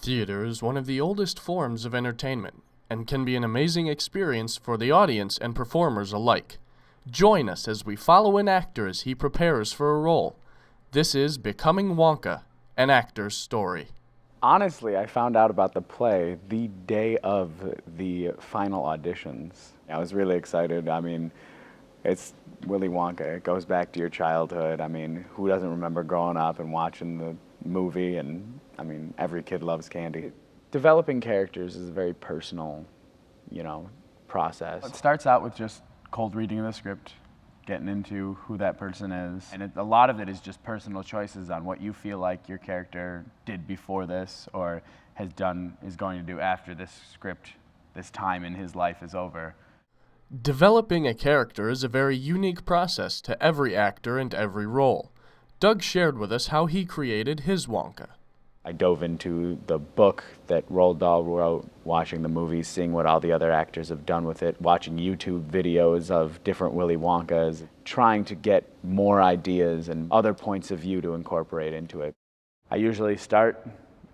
Theater is one of the oldest forms of entertainment and can be an amazing experience for the audience and performers alike. Join us as we follow an actor as he prepares for a role. This is Becoming Wonka, an actor's story. Honestly, I found out about the play the day of the final auditions. I was really excited. I mean, it's Willy Wonka. It goes back to your childhood. I mean, who doesn't remember growing up and watching the movie? And I mean, every kid loves candy. Developing characters is a very personal, process. It starts out with just cold reading of the script, getting into who that person is. And a lot of it is just personal choices on what you feel like your character did before this or is going to do after this script, this time in his life is over. Developing a character is a very unique process to every actor and every role. Doug shared with us how he created his Wonka. I dove into the book that Roald Dahl wrote, watching the movies, seeing what all the other actors have done with it, watching YouTube videos of different Willy Wonkas, trying to get more ideas and other points of view to incorporate into it. I usually start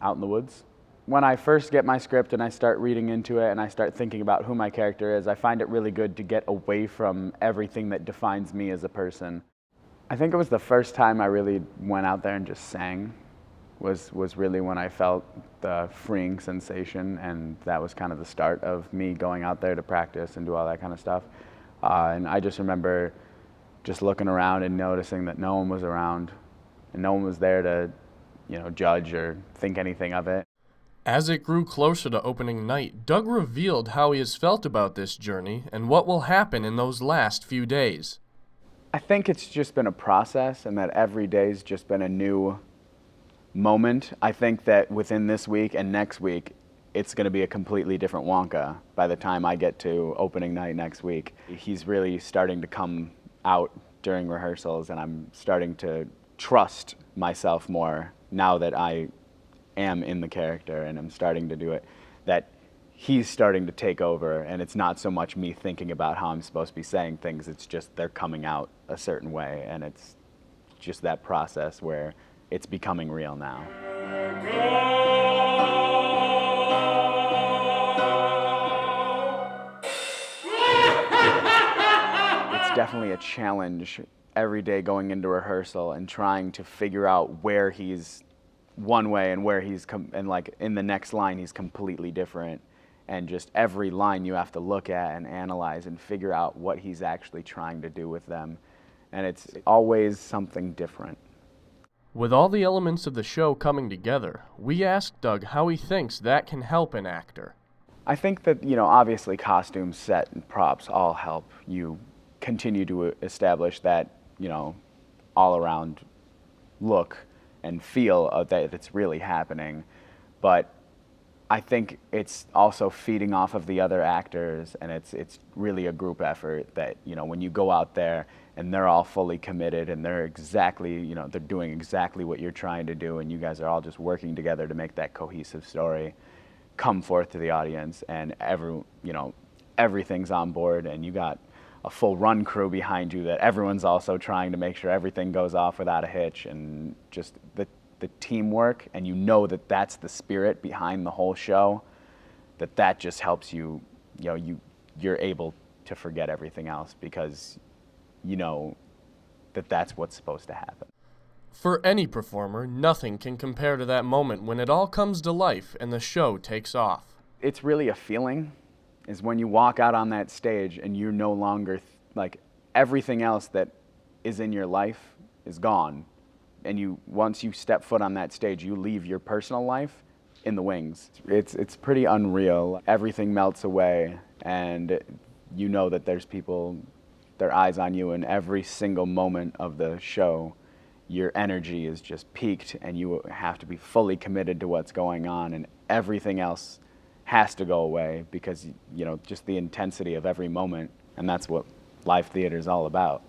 out in the woods. When I first get my script and I start reading into it and I start thinking about who my character is, I find it really good to get away from everything that defines me as a person. I think it was the first time I really went out there and just sang was really when I felt the freeing sensation, and that was kind of the start of me going out there to practice and do all that kind of stuff. And I just remember just looking around and noticing that no one was around and no one was there to, judge or think anything of it. As it grew closer to opening night, Doug revealed how he has felt about this journey and what will happen in those last few days. I think it's just been a process, and that every day's just been a new moment. I think that within this week and next week, it's going to be a completely different Wonka by the time I get to opening night next week. He's really starting to come out during rehearsals, and I'm starting to trust myself more now that I am in the character and I'm starting to do it, that he's starting to take over, and it's not so much me thinking about how I'm supposed to be saying things, it's just they're coming out a certain way, and it's just that process where it's becoming real now. It's definitely a challenge every day going into rehearsal and trying to figure out where he's one way and where he's in the next line he's completely different, and just every line you have to look at and analyze and figure out what he's actually trying to do with them, and it's always something different. With all the elements of the show coming together, we asked Doug how he thinks that can help an actor. I think that, obviously costumes, set, and props all help you continue to establish that, all-around look and feel of that it's really happening. But I think it's also feeding off of the other actors, and it's really a group effort that, when you go out there and they're all fully committed and they're exactly, they're doing exactly what you're trying to do, and you guys are all just working together to make that cohesive story come forth to the audience, and everything's on board, and you got a full run crew behind you that everyone's also trying to make sure everything goes off without a hitch, and just the teamwork, and that that's the spirit behind the whole show, that just helps you, you're able to forget everything else because that's what's supposed to happen. For any performer, nothing can compare to that moment when it all comes to life and the show takes off. It's really a feeling, is when you walk out on that stage and you're no longer, everything else that is in your life is gone. And once you step foot on that stage, you leave your personal life in the wings. It's pretty unreal. Everything melts away, and that there's people, their eyes on you, and every single moment of the show, your energy is just peaked, and you have to be fully committed to what's going on, and everything else has to go away because, just the intensity of every moment, and that's what live theater is all about.